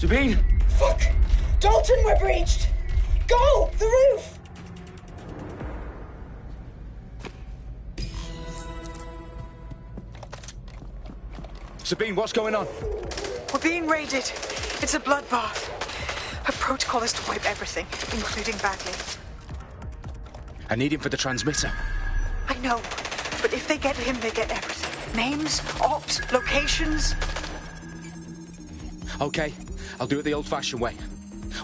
Sabine! Fuck! Dalton, we're breached! Go! The roof! Sabine, what's going on? We're being raided. It's a bloodbath. Her protocol is to wipe everything, including Bagley. I need him for the transmitter. I know, but if they get him, they get everything. Names, ops, locations. Okay, I'll do it the old-fashioned way.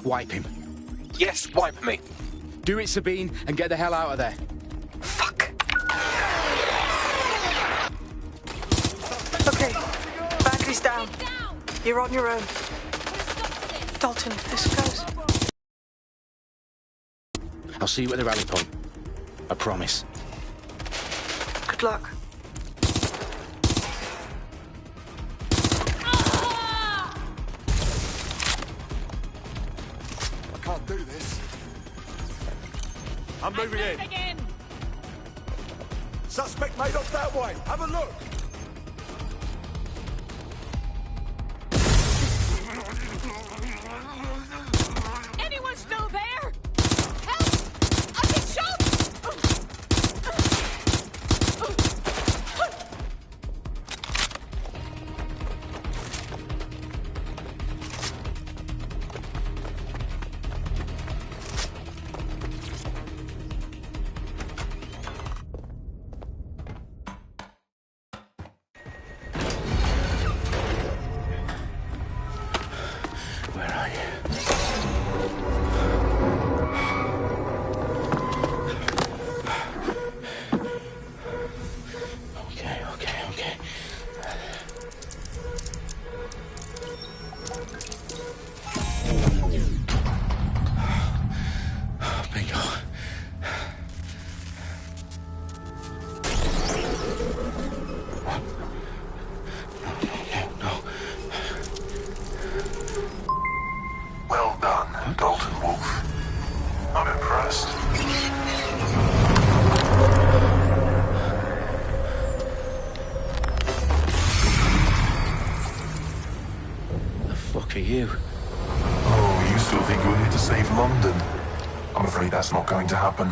Wipe him. Yes, wipe me. Do it, Sabine, and get the hell out of there. Fuck. Okay, Bagley's down. You're on your own. Dalton, if this goes... I'll see you at the rally point. I promise. Good luck. I can't do this. I'm moving in. Suspect made off that way. Have a look. Anyone still there? Help! I've been shot! Where are you? Okay. Bingo. No. Well done, Dalton Wolf. I'm impressed. The fuck are you? Oh, you still think you're here to save London? I'm afraid that's not going to happen.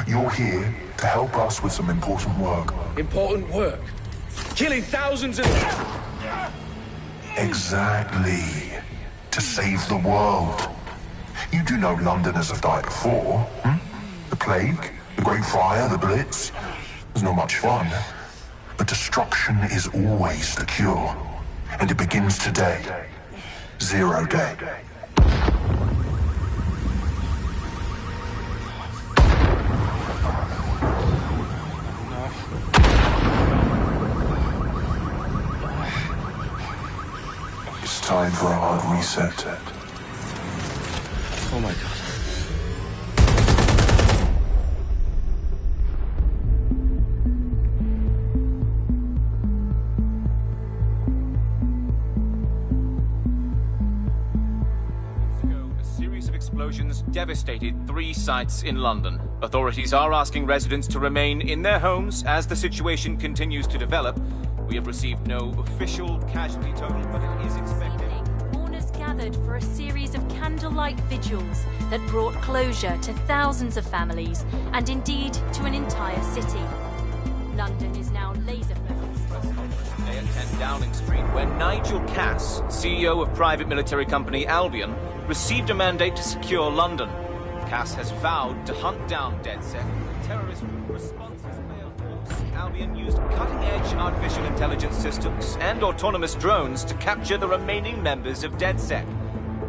You're here to help us with some important work. Important work. Killing thousands of... Exactly. To save the world. You do know Londoners have died before, hmm? The Plague, the Great Fire, the Blitz. It's not much fun. But destruction is always the cure. And it begins today. Zero Day. It's time for a hard reset. Oh my God. A series of explosions devastated 3 sites in London. Authorities are asking residents to remain in their homes as the situation continues to develop. We have received no official casualty total, but it is expected. Mourners gathered for a series of candlelight vigils that brought closure to thousands of families and indeed to an entire city. London is now laser-focused. Today at 10 Downing Street, where Nigel Cass, CEO of private military company Albion, received a mandate to secure London. Cass has vowed to hunt down DedSec. Terrorist responses may of force. Albion used cutting-edge artificial intelligence systems and autonomous drones to capture the remaining members of DedSec.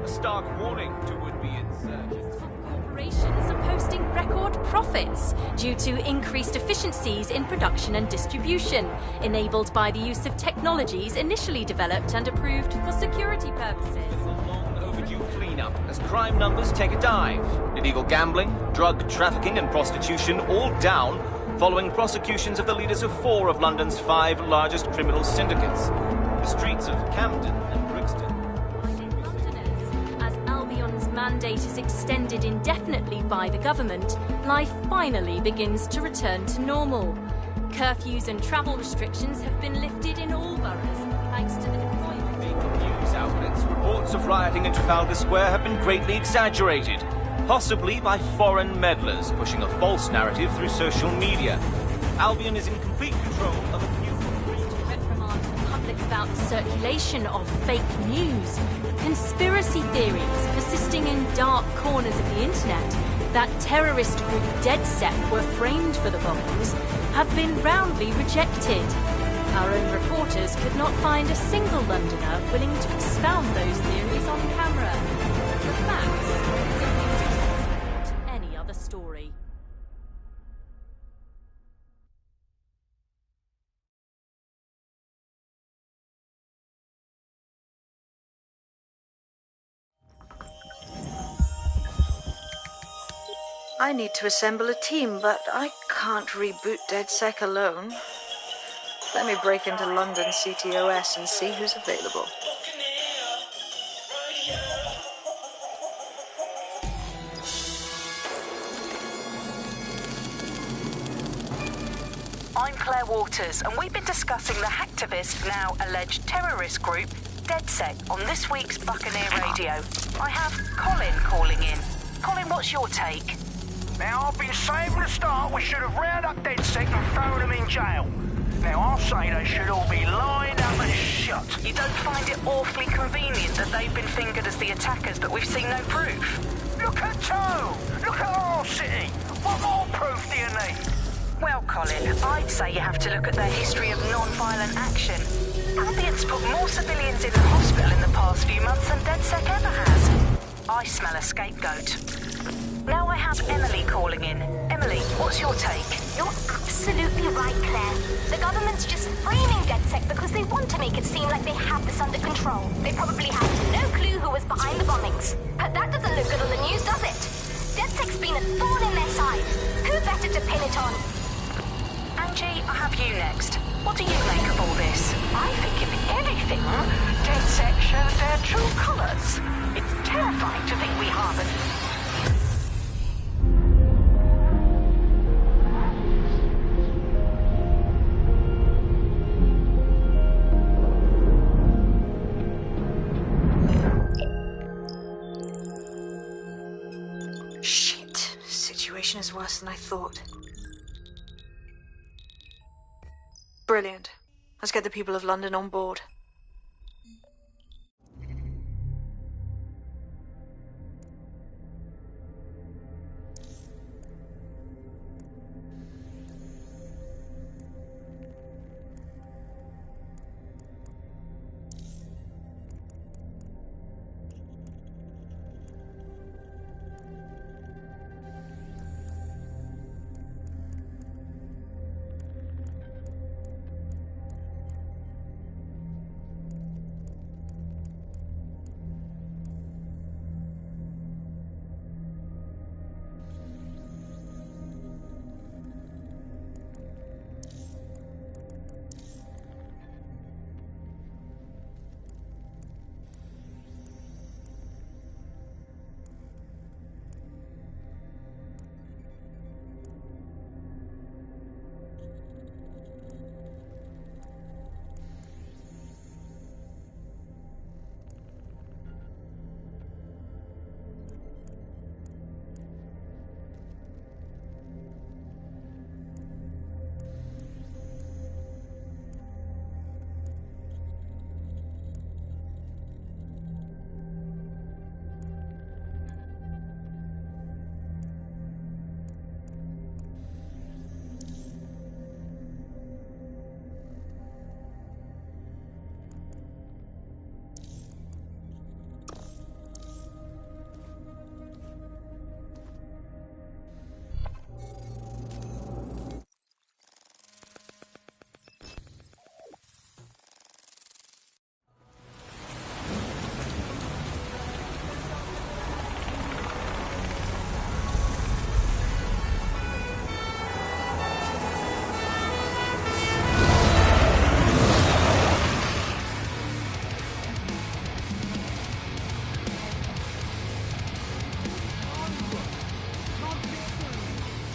A stark warning to would-be insurgents. Corporations are posting record profits due to increased efficiencies in production and distribution, enabled by the use of technologies initially developed and approved for security purposes. Overdue cleanup as crime numbers take a dive. Illegal gambling, drug trafficking and prostitution all down following prosecutions of the leaders of 4 of London's 5 largest criminal syndicates. The streets of Camden and Brixton. As Albion's mandate is extended indefinitely by the government, life finally begins to return to normal. Curfews and travel restrictions have been lifted in all boroughs thanks to the deployment. News outlets' reports of rioting in Trafalgar Square have been greatly exaggerated, possibly by foreign meddlers pushing a false narrative through social media. Albion is in complete control of a few... Reprimand the public about the circulation of fake news, conspiracy theories persisting in dark corners of the internet that terrorist group DedSec were framed for the bombings have been roundly rejected. Our own reporters could not find a single Londoner willing to expound those theories on camera. The facts simply just support any other story. I need to assemble a team, but I can't reboot DedSec alone. Let me break into London CTOS and see who's available. I'm Claire Waters, and we've been discussing the hacktivist, now alleged terrorist group, DedSec, on this week's Buccaneer Radio. I have Colin calling in. Colin, what's your take? Now, I've been saying from the start we should have rounded up DedSec and thrown them in jail. Now, I'll say they should all be lined up and shot. You don't find it awfully convenient that they've been fingered as the attackers, but we've seen no proof? Look at Toe! Look at our city! What more proof do you need? Well, Colin, I'd say you have to look at their history of non-violent action. Albion's put more civilians in the hospital in the past few months than DedSec ever has. I smell a scapegoat. Now I have Emily calling in. Emily, what's your take? You're absolutely right, Claire. The government's just framing DedSec because they want to make it seem like they have this under control. They probably have no clue who was behind the bombings. But that doesn't look good on the news, does it? DedSec's been a thorn in their side. Who better to pin it on? Angie, I have you next. What do you make of all this? I think if anything, DedSec shows their true colors. It's terrifying to think we harbored. Shit. Situation is worse than I thought. Brilliant. Let's get the people of London on board.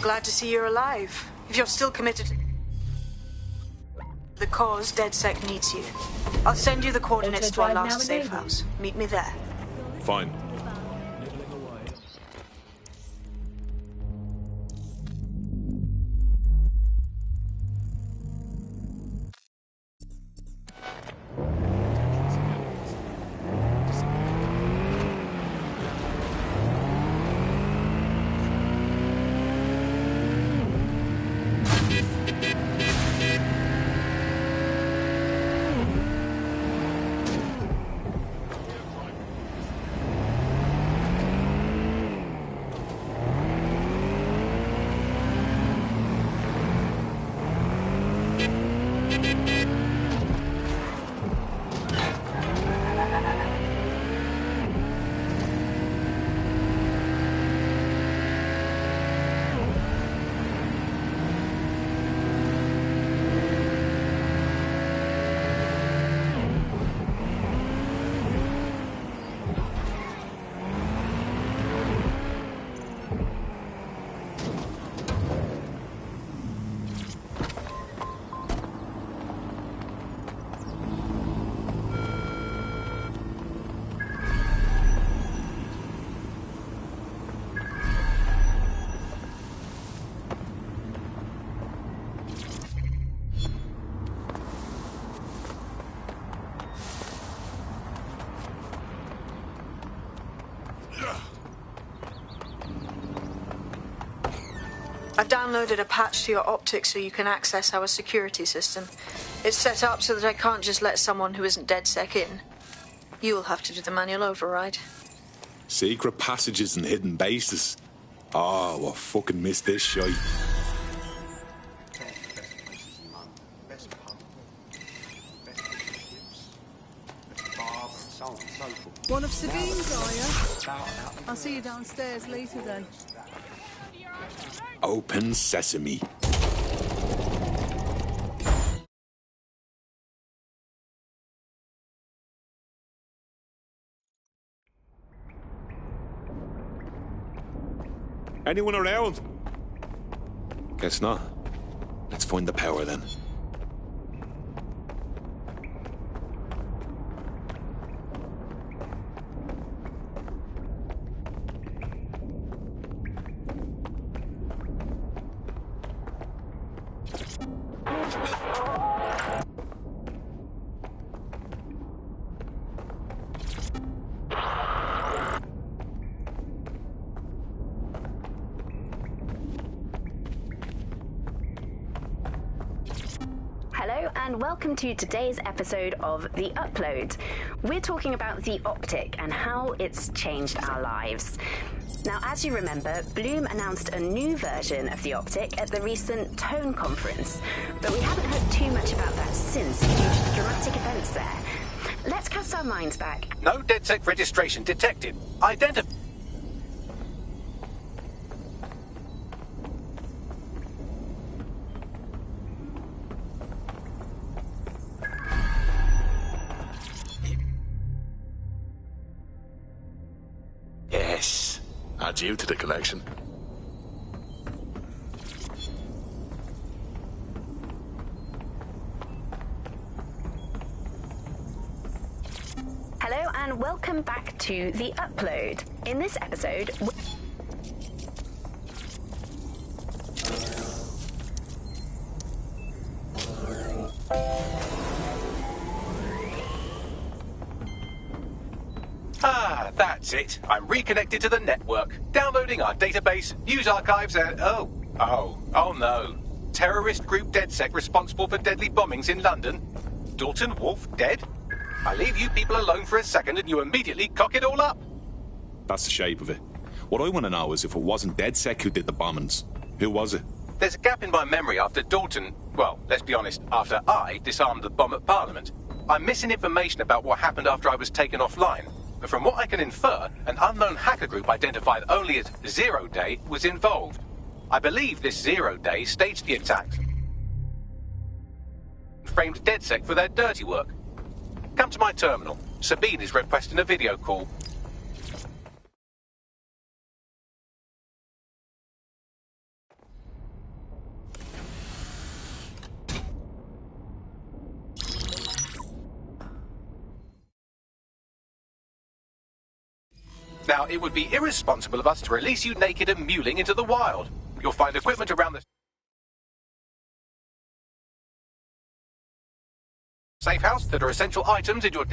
Glad to see you're alive. If you're still committed... The cause, DedSec needs you. I'll send you the coordinates to our Auto-drive last now safe enabled. house. Meet me there. Fine. I've downloaded a patch to your optics so you can access our security system. It's set up so that I can't just let someone who isn't DedSec in. You'll have to do the manual override. Secret passages and hidden bases. Oh, I fucking missed this shite. One of Sabine's, are you? I'll see you downstairs later then. Open sesame. Anyone around? Guess not. Let's find the power then. Hello and welcome to today's episode of The Upload. We're talking about the Optic and how it's changed our lives. Now, as you remember, Bloom announced a new version of the Optic at the recent Tone conference, but we haven't heard too much about that since due to the dramatic events there. Let's cast our minds back. No DedSec registration detected. Identify. Yes. Add you to the collection. Hello and welcome back to The Upload. In this episode... Ah, that's it. I'm reconnected to the network. Downloading our database, news archives, and... Oh no. Terrorist group DedSec responsible for deadly bombings in London? Dalton Wolf dead? I leave you people alone for a second and you immediately cock it all up. That's the shape of it. What I want to know is if it wasn't DedSec who did the bombings. Who was it? There's a gap in my memory after Dalton... Well, let's be honest, after I disarmed the bomb at Parliament. I'm missing information about what happened after I was taken offline. But from what I can infer, an unknown hacker group identified only as Zero Day was involved. I believe this Zero Day staged the attack. Framed DedSec for their dirty work. Come to my terminal. Sabine is requesting a video call. Now, it would be irresponsible of us to release you naked and mewling into the wild. You'll find equipment around the safe house that are essential items in your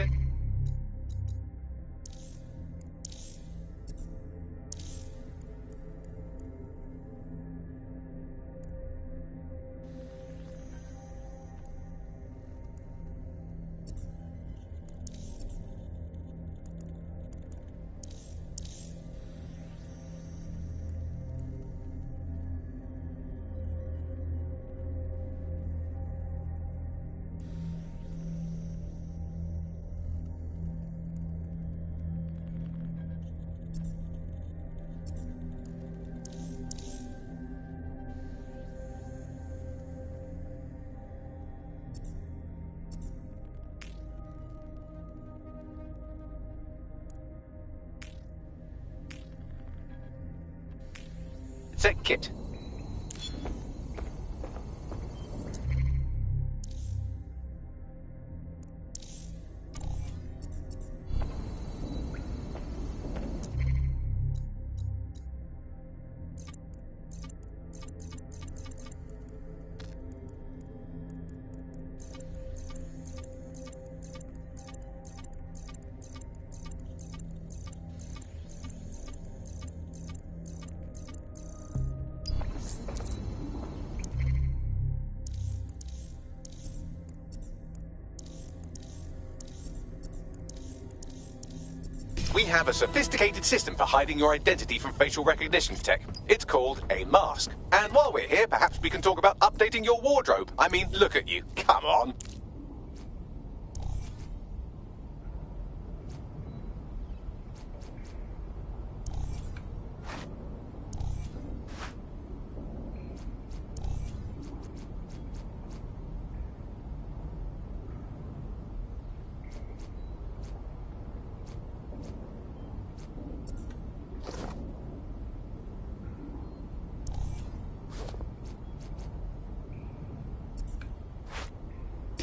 set kit. We have a sophisticated system for hiding your identity from facial recognition tech. It's called a mask. And while we're here, perhaps we can talk about updating your wardrobe. I mean, look at you. Come on.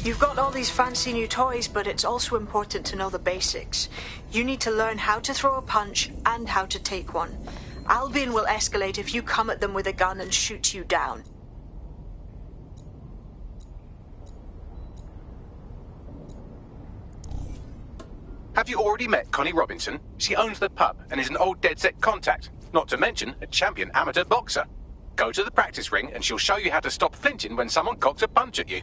You've got all these fancy new toys, but it's also important to know the basics. You need to learn how to throw a punch and how to take one. Albion will escalate if you come at them with a gun and shoot you down. Have you already met Connie Robinson? She owns the pub and is an old DedSec contact, not to mention a champion amateur boxer. Go to the practice ring and she'll show you how to stop flinching when someone cocks a punch at you.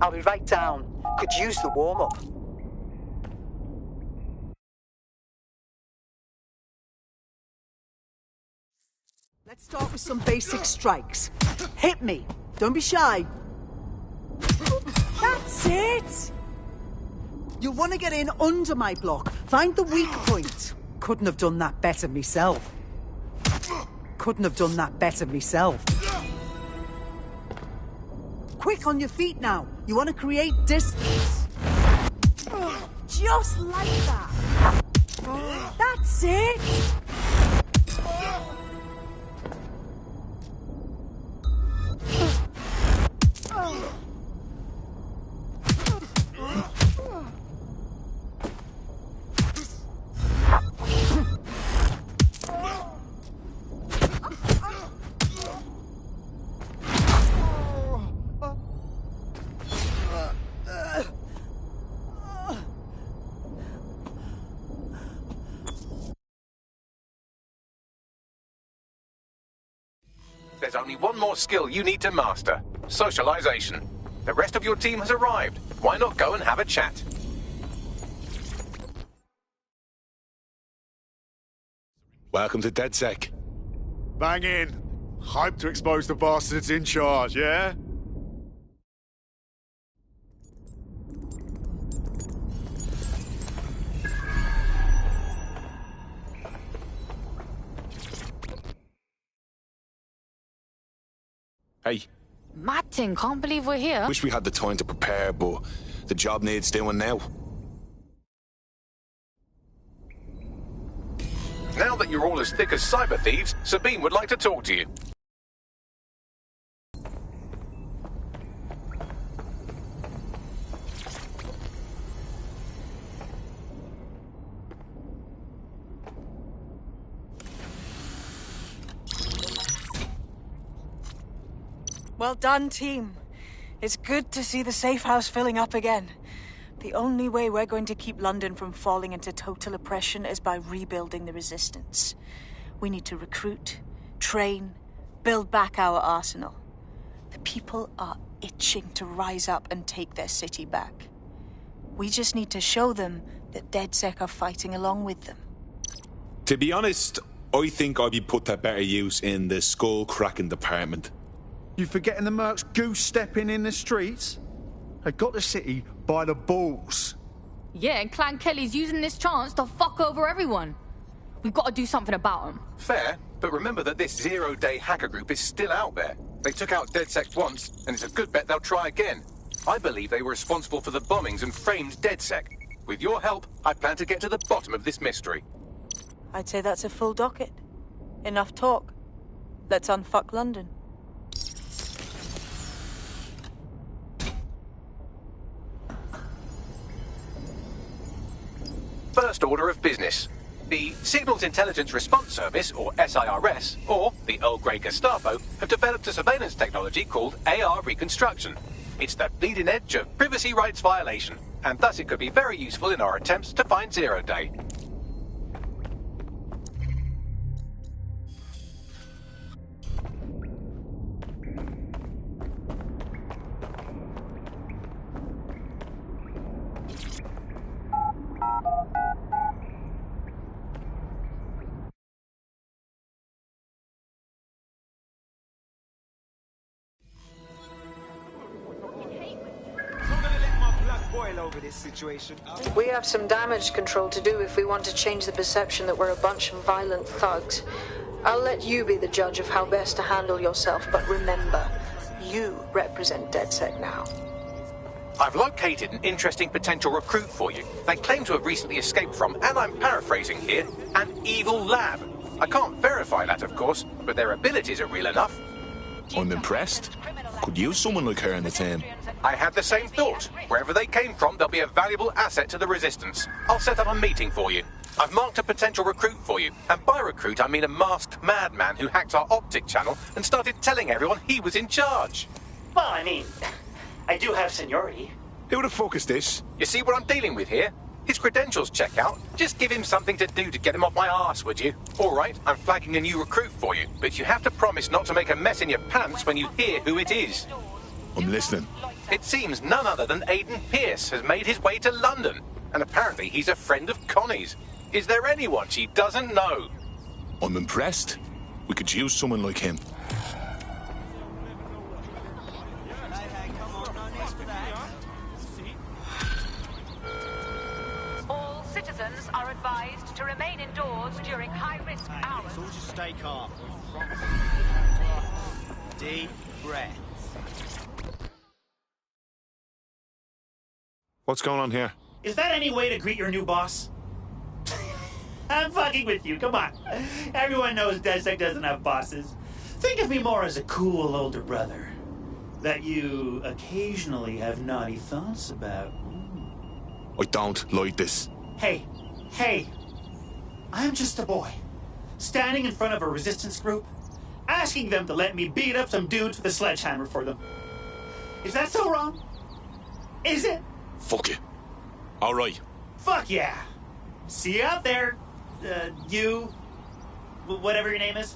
I'll be right down. Could use the warm-up. Let's start with some basic strikes. Hit me. Don't be shy. That's it. You'll want to get in under my block. Find the weak point. Couldn't have done that better myself. Couldn't have done that better myself. Quick on your feet now. You want to create distance. Just like that. That's it. There's only one more skill you need to master. Socialization. The rest of your team has arrived. Why not go and have a chat? Welcome to DedSec. Bang in. Hype to expose the bastards in charge, yeah? Hey. Martin, can't believe we're here. Wish we had the time to prepare, but the job needs doing now. Now that you're all as thick as cyber thieves, Sabine would like to talk to you. Well done, team. It's good to see the safe house filling up again. The only way we're going to keep London from falling into total oppression is by rebuilding the resistance. We need to recruit, train, build back our arsenal. The people are itching to rise up and take their city back. We just need to show them that DedSec are fighting along with them. To be honest, I think I'd be put to better use in the skull-cracking department. You forgetting the mercs goose-stepping in the streets? They got the city by the balls. Yeah, and Clan Kelly's using this chance to fuck over everyone. We've got to do something about them. Fair, but remember that this zero-day hacker group is still out there. They took out DedSec once, and it's a good bet they'll try again. I believe they were responsible for the bombings and framed DedSec. With your help, I plan to get to the bottom of this mystery. I'd say that's a full docket. Enough talk. Let's unfuck London. First order of business. The Signals Intelligence Response Service, or SIRS, or the Earl Grey Gestapo, have developed a surveillance technology called AR Reconstruction. It's the bleeding edge of privacy rights violation, and thus it could be very useful in our attempts to find Zero Day. Over this situation. We have some damage control to do if we want to change the perception that we're a bunch of violent thugs. I'll let you be the judge of how best to handle yourself, but remember, you represent DedSec now. I've located an interesting potential recruit for you. They claim to have recently escaped from, and I'm paraphrasing here, an evil lab. I can't verify that, of course, but their abilities are real enough. I'm impressed. Could use someone like her in the team. I had the same thought. Wherever they came from, they'll be a valuable asset to the Resistance. I'll set up a meeting for you. I've marked a potential recruit for you. And by recruit, I mean a masked madman who hacked our optic channel and started telling everyone he was in charge. Well, I mean, I do have seniority. Who the fuck is this? You see what I'm dealing with here? His credentials check out. Just give him something to do to get him off my arse, would you? All right, I'm flagging a new recruit for you, but you have to promise not to make a mess in your pants when you hear who it is. I'm listening. It seems none other than Aiden Pierce has made his way to London, and apparently he's a friend of Connie's. Is there anyone she doesn't know? I'm impressed. We could use someone like him. All citizens are advised to remain indoors during high-risk hours. So just stay calm. Deep breath. What's going on here? Is that any way to greet your new boss? I'm fucking with you, come on. Everyone knows DedSec doesn't have bosses. Think of me more as a cool older brother that you occasionally have naughty thoughts about. I don't like this. Hey, I'm just a boy, standing in front of a resistance group, asking them to let me beat up some dudes with a sledgehammer for them. Is that so wrong? Is it? Fuck it. All right. Fuck yeah. See you out there, you, whatever your name is.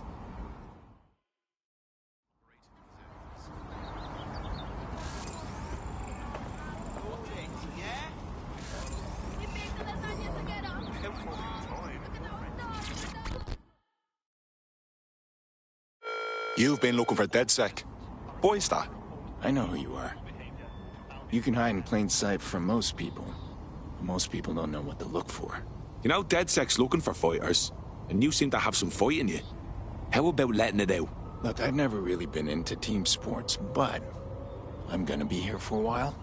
You've been looking for DedSec. Boy's that? I know who you are. You can hide in plain sight from most people. But most people don't know what to look for. You know, DedSec's looking for fighters, and you seem to have some fight in you. How about letting it out? Look, I've never really been into team sports, but I'm gonna be here for a while.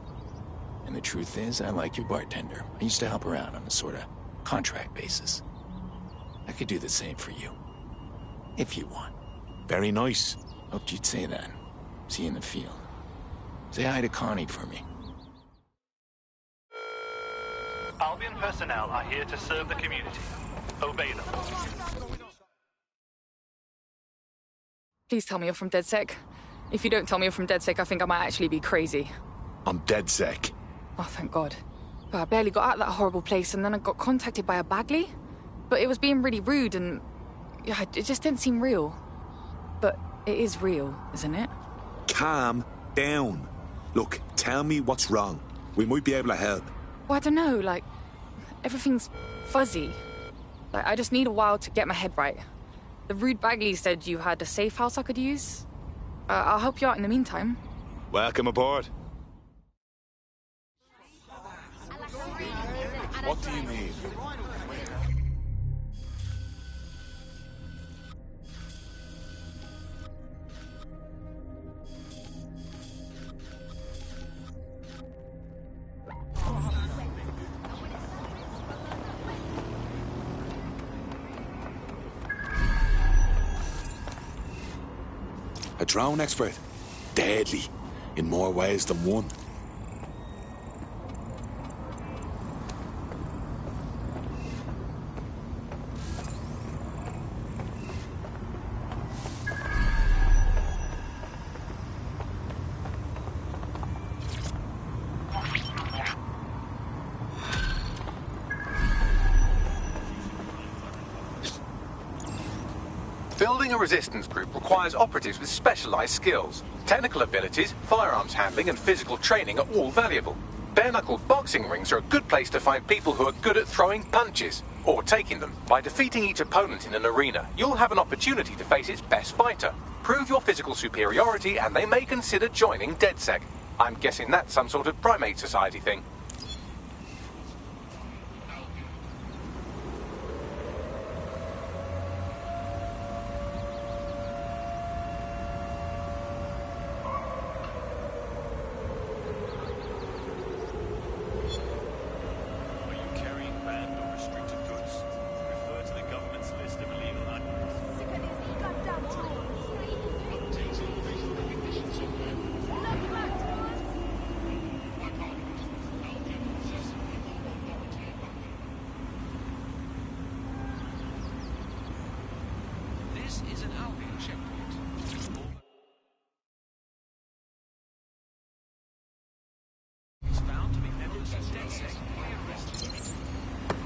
And the truth is, I like your bartender. I used to help her out on a sort of contract basis. I could do the same for you. If you want. Very nice. Hoped you'd say that. See you in the field. Say hi to Connie for me. Albion personnel are here to serve the community. Obey them. Please tell me you're from DedSec. If you don't tell me you're from DedSec, I think I might actually be crazy. I'm DedSec. Oh, thank God. But I barely got out of that horrible place, and then I got contacted by a Bagley. But it was being really rude, and yeah, it just didn't seem real. But it is real, isn't it? Calm down. Look, tell me what's wrong. We might be able to help. Well, I don't know, like, everything's fuzzy. Like, I just need a while to get my head right. The rude Bagley said you had a safe house I could use. I'll help you out in the meantime. Welcome aboard. What do you need? A drone expert. Deadly. In more ways than one. Building a resistance group requires operatives with specialized skills. Technical abilities, firearms handling, and physical training are all valuable. Bare-knuckled boxing rings are a good place to find people who are good at throwing punches, or taking them. By defeating each opponent in an arena, you'll have an opportunity to face its best fighter. Prove your physical superiority, and they may consider joining DedSec. I'm guessing that's some sort of primate society thing.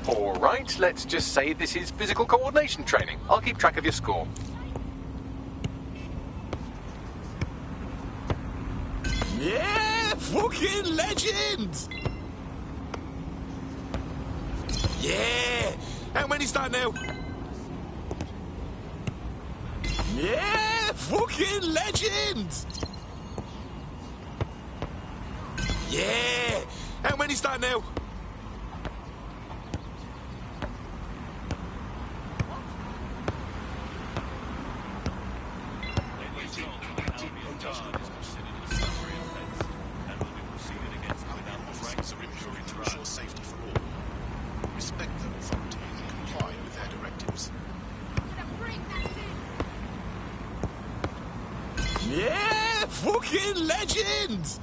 Alright, let's just say this is physical coordination training. I'll keep track of your score. Yeah! Fucking legend! Yeah! How many start now? Yeah! Fucking legend! Yeah! How many start now? Yeah! Fucking legend!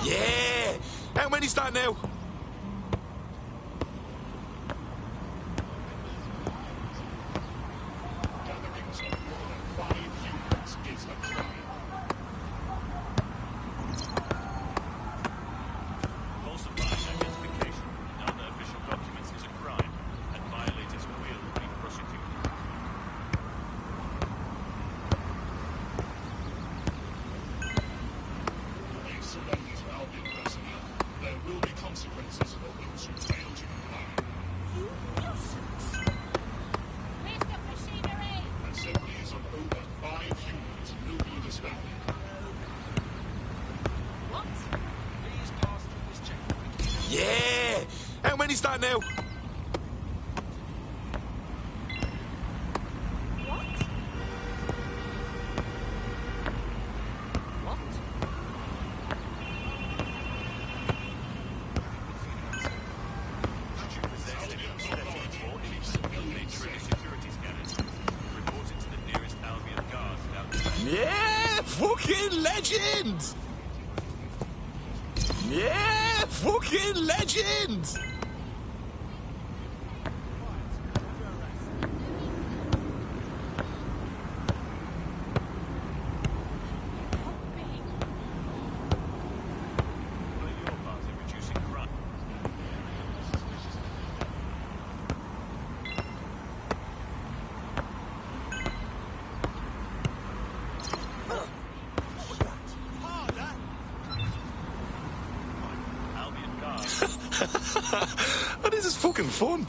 Yeah! How many start now? There will be consequences. start now? Yeah, fucking legend! Yeah, fucking legend! Oh, this is fucking fun.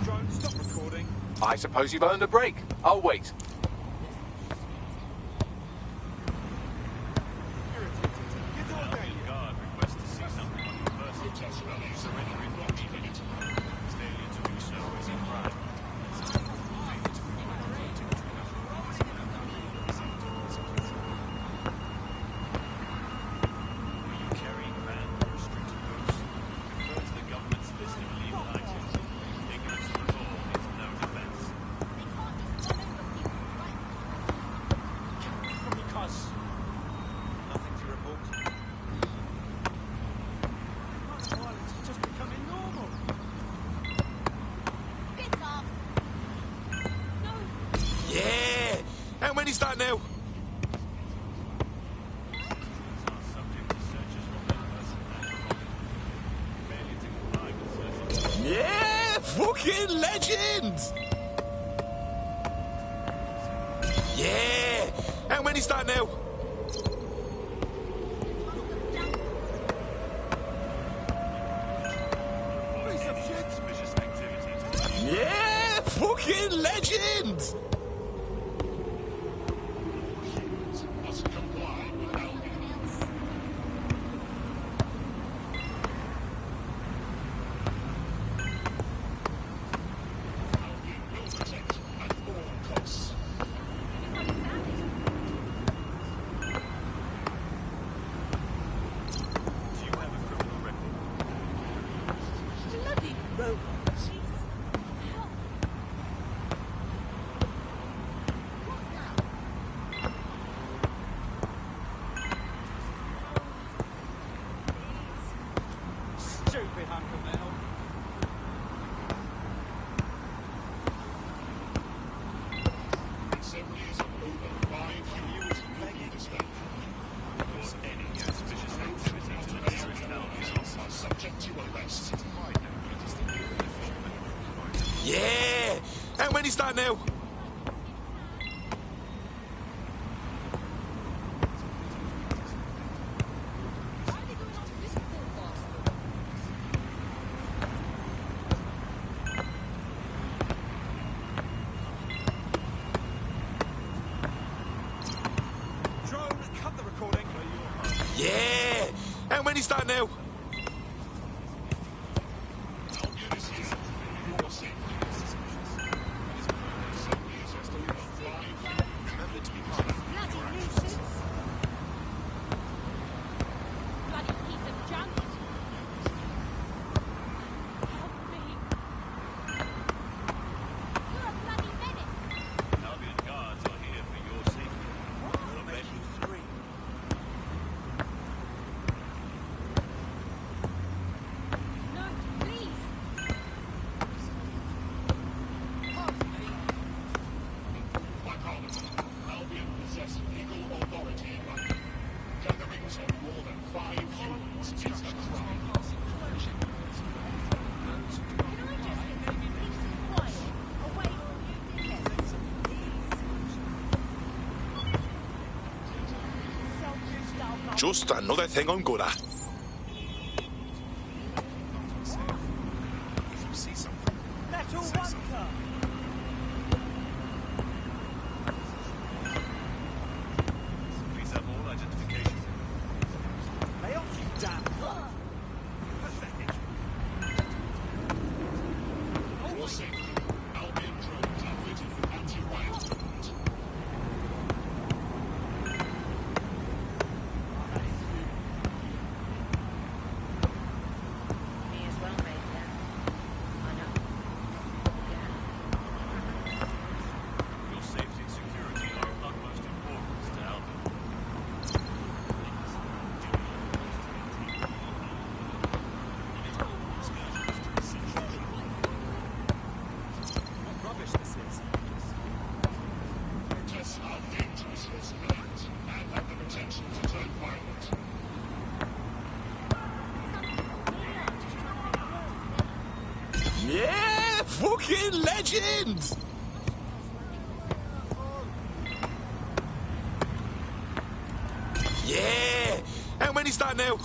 Drone, stop recording. I suppose you've earned a break. I'll wait. Yeah! How many start now? Yeah! Fucking legend! Yeah! How many start now? Yeah! Fucking legend! Stupid hunk of metal. Yeah! How many start now? Drone, cut the recording. Yeah! How many start now? Just another thing I'm good at. Metal wanker! Please have all identification. Lay off, you damn... Pathetic. Albion drones are fitted with anti-riot equipment. Me as well, mate, yeah. I know. Your safety and security are of utmost importance to Albion. What rubbish this is. Protests are dangerous for civilians and have the potential to turn violent. Yeah! Fucking legend! Yeah! How many start now?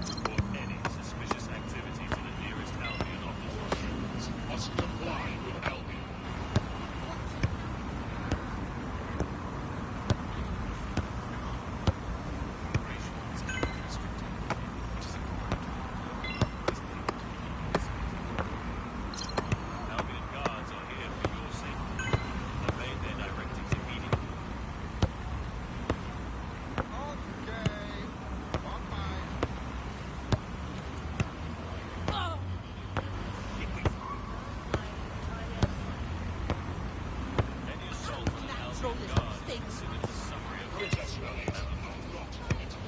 Report any suspicious activity to the nearest Albion office. Must comply with Albion. Albion guards are here for your safety. Obey their directives immediately. Any assault on an Albion guard is considered a summary offence and not permitted.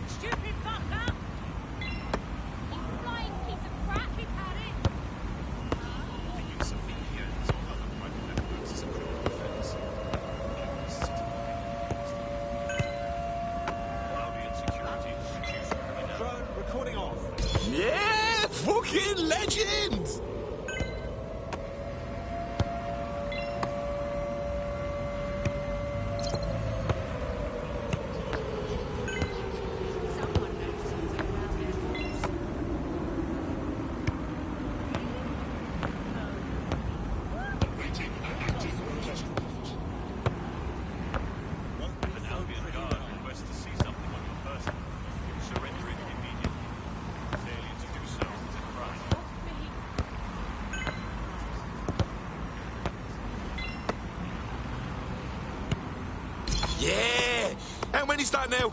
Stupid fucker! You flying piece of crap, you've had it! The use of VPNs or other private networks is a criminal offence. Albion security reduced criminality. Drone recording off. Yeah! Fucking legend! Awaiting an active protest report. If an Albion guard requests to see something on your person, surrender it immediately. Failure to do so is a crime. Yeah! How many start now?